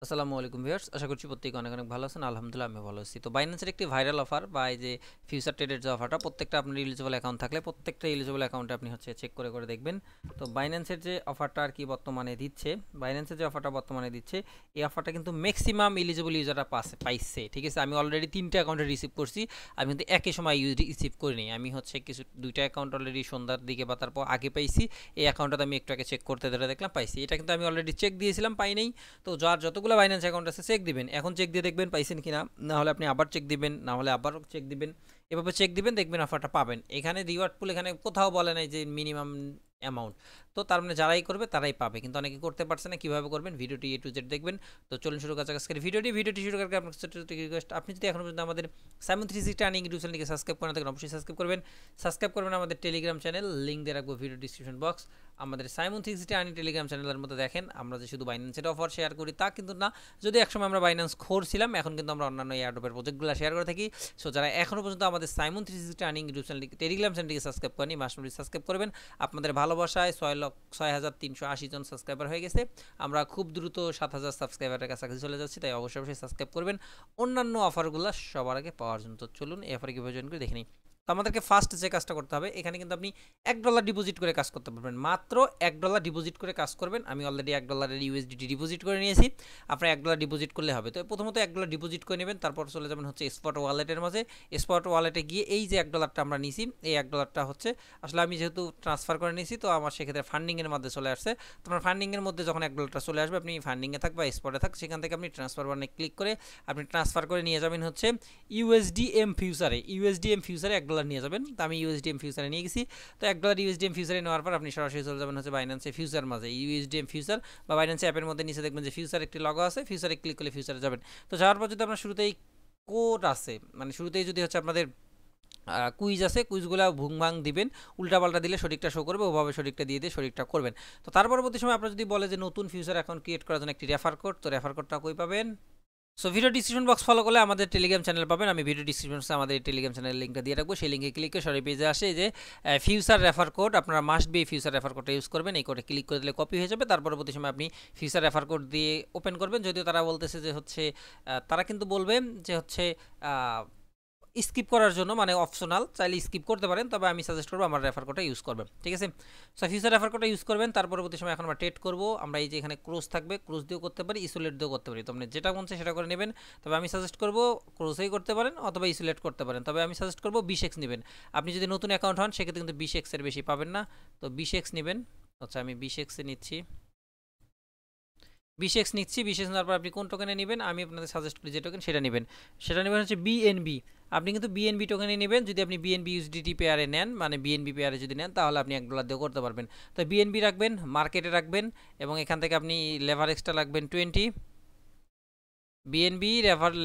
আসসালামু আলাইকুম ভিউয়ার্স, আশা করছি প্রত্যেকে অনেক অনেক ভালো আছেন। আলহামদুলিল্লাহ আমি ভালো আছি। তো বাইন্যান্সের একটি ভাইরাল অফার বা এই যে ফিউচার ট্রেডের যে অফারটা, প্রত্যেকটা আপনার এলিজিবল অ্যাকাউন্ট থাকলে প্রত্যেকটা এলিজিবল অ্যাকাউন্টে আপনি হচ্ছে চেক করে করে দেখবেন। তো বাইন্যান্সের যে অফারটা আর কি বর্তমানে দিচ্ছে, বাইন্যান্সের যে অফারটা বর্তমানে দিচ্ছে, এই অফারটা কিন্তু ম্যাক্সিমাম এলিজিবল ইউজাররা পাইছে। ঠিক আছে, আমি অলরেডি 3টা অ্যাকাউন্টে রিসিভ করছি। আমি কিন্তু একই সময় রিসিভ করিনি। আমি হচ্ছে কিছু 2টা অ্যাকাউন্ট অলরেডি সন্ধ্যার দিকে বা তারপর আগে পাইছি। এই অ্যাকাউন্টটা আমি একটু আগে চেক করতে ধরে দেখলাম পাইছি। এটা কিন্তু আমি অলরেডি চেক দিয়েছিলাম, পাই নাই। তো যার যতগুলো বাইন্যান্স অ্যাকাউন্ট আছে চেক দিবেন, এখন চেক দিয়ে দেখবেন পাইছেন কিনা। না হলে আপনি আবার চেক দিবেন, না হলে আবারও চেক দিবেন। এভাবে চেক দিবেন, দেখবেন অফারটা পাবেন। এখানে রিওয়ার্ড পুল এখানে কোথাও বলে নাই যে মিনিমাম অ্যামাউন্ট। তো তার মানে যারাই করবে তারাই পাবে, কিন্তু অনেকে করতে পারছে না। কীভাবে করবেন ভিডিওটি এ টু জেড দেখবেন। তো চলুন শুরু করা যাক আজকের ভিডিওটি শুরু করার আপনার ছোট্ট রিকোয়েস্ট, আপনি যদি এখনো পর্যন্ত আমাদের সাইমন 360 আর্নিং ইউটিউব চ্যানেলকে সাবস্ক্রাইব করে না থাকেন অবশ্যই সাবস্ক্রাইব করবেন আমাদের টেলিগ্রাম চ্যানেল, লিঙ্ক দিয়ে রাখবো ভিডিও ডিসক্রিপশন বক্স। আমাদের সাইমন 360 আর্নিং টেলিগ্রাম চ্যানেলের মধ্যে দেখেন আমরা যে শুধু বাইন্যান্সের অফার শেয়ার করি তা কিন্তু না। যদি একসময় আমরা বাইন্যান্স খোর ছিলাম, এখন কিন্তু আমরা অন্যান্য এয়ারড্রপের প্রজেক্টগুলো শেয়ার করে থাকি। সো যারা এখনও পর্যন্ত আমাদের Simon 360 earning YouTube channel Telegram চ্যানেলটিকে সাবস্ক্রাইব করেনি, মাসমারি সাবস্ক্রাইব করবেন। আপনাদের ভালোবাসায় 6,380 জন সাবস্ক্রাইবার হয়ে গেছে। আমরা খুব দ্রুত 7,000 সাবস্ক্রাইবারের কাছাকাছি চলে যাচ্ছি, তাই অবশ্যই সাবস্ক্রাইব করবেন অন্যান্য অফারগুলো সবার আগে পাওয়ার জন্য। তো চলুন এই অফারে কীভাবে জয়েন করে দেখে নিই। তো আমাদেরকে ফার্স্ট যে কাজটা করতে হবে, এখানে কিন্তু আপনি $1 ডিপোজিট করে কাজ করতে পারবেন। মাত্র $1 ডিপোজিট করে কাজ করবেন। আমি অলরেডি $1 ইউএসডিটি ডিপোজিট করে নিয়েছি। আপনার $1 ডিপোজিট করলে হবে। তো প্রথমত $1 ডিপোজিট করে নেবেন, তারপর চলে যাবেন হচ্ছে স্পট ওয়ালেটের মাঝে। স্পট ওয়ালেটে গিয়ে এই যে $1টা আমরা নিছি, এই $1টা হচ্ছে আসলে আমি যেহেতু ট্রান্সফার করে নিয়েছি, তো আমার সেক্ষেত্রে ফান্ডিংয়ের মধ্যে চলে আসছে। তোমার ফান্ডিংয়ের মধ্যে যখন $1টা চলে আসবে, আপনি ফান্ডিংয়ে থাক বা স্পটে থাক, সেখান থেকে আপনি ট্রান্সফার বাটনে ক্লিক করে আপনি ট্রান্সফার করে নিয়ে যাবেন হচ্ছে ইউএসডিএম ফিউচারে। ইউএসডিএম ফিউচারে $1 নিয়ে যাবেন। তো আমি ইউএসডিএম ফিউচারে নিয়ে গেছি। তো $1 ইউএসডিএম ফিউচারে নেওয়ার পর আপনি সরাসরি চলে যাবেন হচ্ছে বাইন্যান্সে ফিউচার মাঝে। ইউএসডিএম ফিউচার বা বাইন্যান্সে অ্যাপের মধ্যে নিচে দেখবেন যে ফিউচার একটি লগো আছে, ফিউচারে ক্লিক করলে ফিউচারে যাবেন। তো যাওয়ার পর যদি আপনার শুরুতেই কোড আছে, মানে শুরুতেই যদি হচ্ছে আপনাদের কুইজ আছে, কুইজগুলো ভুংভাং দিবেন, উল্টাপাল্টা দিলে সঠিকটা শো করবে, ওভাবে সঠিকটা দিয়ে সঠিকটা করবেন। তো তার পরবর্তী সময় আপনার যদি বলে যে নতুন ফিউচার অ্যাকাউন্ট ক্রিয়েট করার জন্য একটি রেফার কোড, তো রেফার কোডটা কই পাবেন? So video description box follow করলে আমাদের টেলিগ্রাম চ্যানেল পাবেন। আমি ভিডিও ডিসক্রিপশনে আমাদের টেলিগ্রাম চ্যানেলের লিঙ্কটা দিয়ে রাখবো। সেই লিঙ্কে ক্লিক করে সরি পেজে আসে যে ফিউচার রেফার কোড, আপনারা মাস্ট বি ফিউচার রেফার কোডটা ইউজ করবেন। এই কোডে ক্লিক করে দিলে কপি হয়ে যাবে। তার পরবর্তী সময় আপনি ফিউচার রেফার কোড দিয়ে ওপেন করবেন। যদিও তারা বলতেছে যে হচ্ছে তারা কিন্তু বলবেন যে হচ্ছে স্কিপ করার জন্য, মানে অপশনাল, চাইলে স্কিপ করতে পারেন, তবে আমি সাজেস্ট করবো আমার রেফার কোডটা ইউজ করবেন। ঠিক আছে, সো ফিউচার রেফার কোডটা ইউজ করবেন। তার পরবর্তী সময় এখন আমরা ট্রেড করবো। আমরা এই যে এখানে ক্রোজ থাকবে, ক্রোজ দিয়েও করতে পারি, ইসোলেট দিয়েও করতে পারি। তো আপনি যেটা মন চায় সেটা করে নেবেন। তবে আমি সাজেস্ট করবো ক্রোজেই করতে পারেন অথবা ইসোলেট করতে পারেন। তবে আমি সাজেস্ট করবো বিশেক্স নেবেন। আপনি যদি নতুন অ্যাকাউন্ট হন সেক্ষেত্রে কিন্তু বিশেক্সের বেশি পাবেন না। তো বিশেক্স নেবেন। আচ্ছা, আমি বিশেক্সে নিচ্ছি, বিশেক্স নিচ্ছি। বিশেক্স নেওয়ার পর আপনি কোন টোকেনে নেবেন, আমি আপনাদের সাজেস্ট করি যে টোকেন সেটা নেবেন। সেটা নেবেন হচ্ছে বিএনবি। আপনি কিন্তু বিএনবি টোকেনে নেবেন। যদি আপনি বিএনবি ইউএসডিটি পেয়ারে নেন, মানে বিএনবি পেয়ারে যদি নেন, তাহলে আপনি $1 দিয়েও করতে পারবেন। তো বিএনবি রাখবেন, মার্কেটে রাখবেন, এবং এখান থেকে আপনি লেভারেক্সটা রাখবেন 20। বিএনবি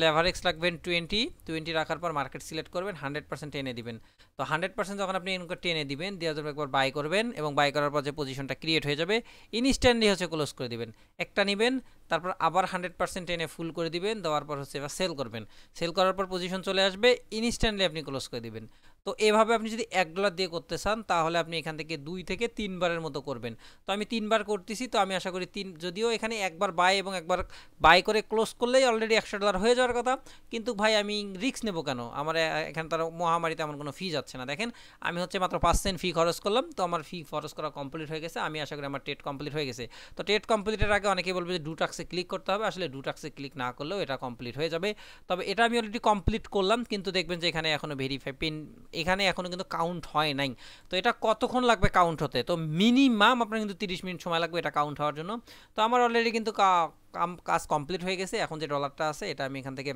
লেভারেক্স রাখবেন 20 রাখার পর মার্কেট সিলেক্ট করবেন, 100% টেনে দিবেন। তো 100% যখন আপনি টেনে দিবেন, দেওয়ার জন্য একবার বাই করবেন, এবং বাই করার পর যে পজিশনটা ক্রিয়েট হয়ে যাবে ইনস্ট্যান্টলি হচ্ছে ক্লোজ করে দিবেন। একটা নেবেন, তারপর আবার 100% টেনে ফুল করে দিবেন, দেওয়ার পর হচ্ছে এবার সেল করবেন। সেল করার পর পজিশন চলে আসবে, ইনস্ট্যান্টলি আপনি ক্লোজ করে দিবেন। তো এভাবে আপনি যদি $1 দিয়ে করতে চান, তাহলে আপনি এখান থেকে 2 থেকে 3 বারের মতো করবেন। তো আমি 3 বার করতেছি, তো আমি আশা করি যদিও এখানে একবার বাই এবং একবার বাই করে ক্লোজ করলেই অলরেডি $100 হয়ে যাওয়ার কথা। কিন্তু ভাই আমি রিস্ক নেবো কেন? আমার এখানে তার মহামারীতে এমন কোনো ফি যাচ্ছে না। দেখেন আমি হচ্ছে মাত্র 5 সেন্ট ফি খরচ করলাম, তো আমার ফি খরচ করা কমপ্লিট হয়ে গেছে। আমি আশা করি আমার ট্রেড কমপ্লিট হয়ে গেছে। তো ট্রেড কমপ্লিটের আগে অনেকেই বলবে যে ডু টাস্কে ক্লিক করতে হবে। আসলে ডু টাস্কে ক্লিক না করলেও এটা কমপ্লিট হয়ে যাবে। তবে এটা আমি অলরেডি কমপ্লিট করলাম, কিন্তু দেখবেন যে এখানে এখনও ভেরিফাই পিন, এখানে এখনও কিন্তু কাউন্ট হয় নাই। তো এটা কতক্ষণ লাগবে কাউন্ট হতে? তো মিনিমাম আপনার কিন্তু 30 মিনিট সময় লাগবে এটা কাউন্ট হওয়ার জন্য। তো আমার অলরেডি কিন্তু কাজ কমপ্লিট হয়ে গেছে। এখন যে ডলারটা আছে এটা আমি এখান থেকে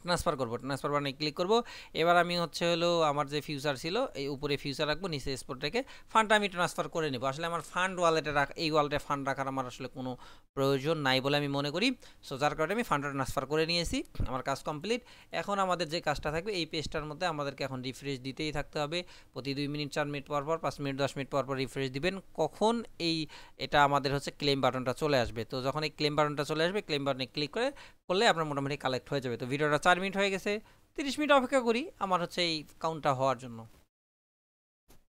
ট্রান্সফার করবো, ট্রান্সফার বাটনে ক্লিক করবো। এবার আমি হচ্ছে হলো আমার যে ফিউচার ছিল, এই উপরে ফিউচার রাখবো, নিচে স্পট রেখে ফান্ডটা আমি ট্রান্সফার করে নেবো। আসলে আমার ফান্ড ওয়ালেটে এই ওয়ালেটে ফান্ড রাখার আমার আসলে কোনো প্রয়োজন নাই বলে আমি মনে করি। সো যার কারণে আমি ফান্ডটা ট্রান্সফার করে নিয়েছি, আমার কাজ কমপ্লিট। এখন আমাদের যে কাজটা থাকবে, এই পেজটার মধ্যে আমাদেরকে এখন রিফ্রেশ দিতেই থাকতে হবে। প্রতি 2 মিনিট 4 মিনিট পর পর, 5 মিনিট 10 মিনিট পর পর রিফ্রেশ দিবেন। কখন এটা আমাদের হচ্ছে ক্লেম বাটনটা চলে আসবে। তো যখন এই ক্লেম বাটনটা চলে আসবে, ক্লেম বাটনে ক্লিক করলে আপনার মোটামুটি কালেক্ট হয়ে যাবে। তো ভিডিওটা 4 মিনিট হয়ে গেছে, 30 মিনিট অপেক্ষা করি আমার হচ্ছে এই কাউন্টটা হওয়ার জন্য।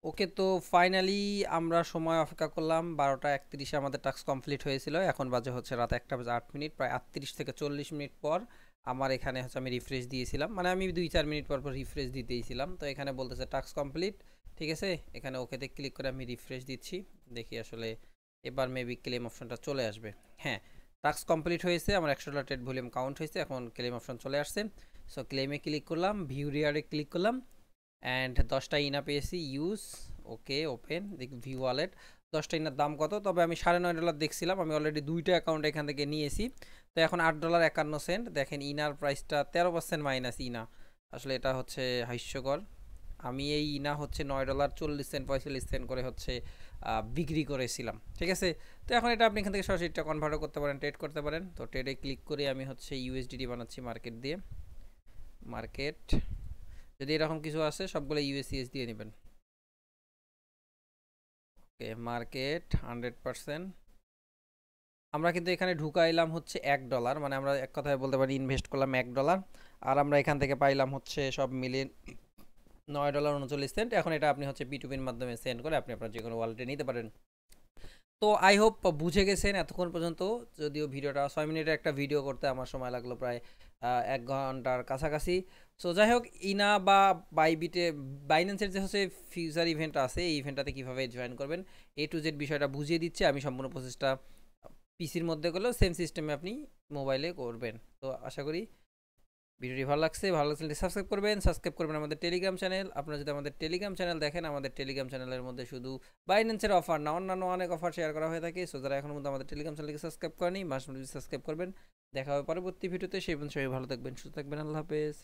ওকে, তো ফাইনালি আমরা সময় অপেক্ষা করলাম 12টা 31 আমাদের টাস্ক কমপ্লিট হয়েছিল। এখন বাজে হচ্ছে রাত 1টা বেজে 8 মিনিট, প্রায় 38 থেকে 40 মিনিট পর আমার এখানে হচ্ছে আমি রিফ্রেশ দিয়েছিলাম, মানে আমি 2-4 মিনিট পর পর রিফ্রেশ দিতেইছিলাম। তো এখানে বলতেছে টাস্ক কমপ্লিট, ঠিক আছে। এখানে ওকেতে ক্লিক করে আমি রিফ্রেশ দিচ্ছি, দেখি আসলে এবার মেবি ক্লেম অপশনটা চলে আসবে। হ্যাঁ, টাস্ক কমপ্লিট হয়েছে, আমার $100 ট্রেড ভলিউম কাউন্ট হয়েছে, এখন ক্লেম অপশন চলে আসছে। সো ক্লেমে ক্লিক করলাম, ভিউ রিয়ারে ক্লিক করলাম, অ্যান্ড 10টা ইনা পেয়েছি, ইউজ, ওকে, ওপেন, দেখ ভিউ ওয়ালেট। 10টা ইনার দাম কত? তবে আমি $9.5 দেখছিলাম, আমি অলরেডি 2টা অ্যাকাউন্ট এখান থেকে নিয়েছি। তো এখন $8.51। দেখেন ইনার প্রাইসটা 13% মাইনাস ইনা, আসলে এটা হচ্ছে হাস্যকর। আমি এই ইনা হচ্ছে $9.40 করে হচ্ছে বিক্রি করেছিলাম, ঠিক আছে। তো এখন এটা আপনি এখান থেকে সরাসরি এটা কনভার্টও করতে পারেন, ট্রেড করতে পারেন। তো ট্রেডে ক্লিক করে আমি হচ্ছে ইউএসডিটি বানাচ্ছি মার্কেট দিয়ে, মার্কেট, যদি এরকম কিছু আসে সবগুলো ইউএসসিএস দিয়ে নেবেন। ওকে, মার্কেট 100%। আমরা কিন্তু এখানে ঢুকাইলাম হচ্ছে $1, মানে আমরা এক কথায় বলতে পারি ইনভেস্ট করলাম $1, আর আমরা এখান থেকে পাইলাম হচ্ছে সব মিলিয়ে $9.39। এখন এটা আপনি হচ্ছে P2P মাধ্যমে সেন্ড করে আপনি আপনার যে কোনো ওয়ালেটে নিতে পারেন। তো আই হোপ বুঝে গেছেন এতক্ষণ পর্যন্ত। যদিও ভিডিওটা 6 মিনিটের একটা ভিডিও করতে আমার সময় লাগলো প্রায় 1 ঘন্টার কাছাকাছি। সো যাই হোক, ইনা বা বাইবিটে, বাইন্যান্সের যে হচ্ছে ফিউচার ইভেন্ট আছে, এই ইভেন্টটাতে কীভাবে জয়েন করবেন A to Z বিষয়টা বুঝিয়ে দিচ্ছে আমি। সম্পূর্ণ প্রসেসটা পিসির মধ্যে করলেও সেম সিস্টেমে আপনি মোবাইলে করবেন। তো আশা করি ভিডিওটি ভালো লাগছে, ভালো লাগলে সাবস্ক্রাইব করবেন আমাদের টেলিগ্রাম চ্যানেল। আপনারা যদি আমাদের টেলিগ্রাম চ্যানেল দেখেন, আমাদের টেলিগ্রাম চ্যানেলের মধ্যে শুধু বাইন্যান্সের অফার না, অন্যান্য অনেক অফার শেয়ার করা হয়ে থাকে। সো যারা এখনো মধ্যে আমাদের টেলিগ্রাম চ্যানেলকে সাবস্ক্রাইব করেনি, মাঝে মাঝে সাবস্ক্রাইব করবেন। দেখা হবে পরবর্তী ভিডিওতে, সেই পর্যন্ত সবাই ভালো থাকবেন, সুস্থ থাকবেন, আল্লাহ হাফেজ।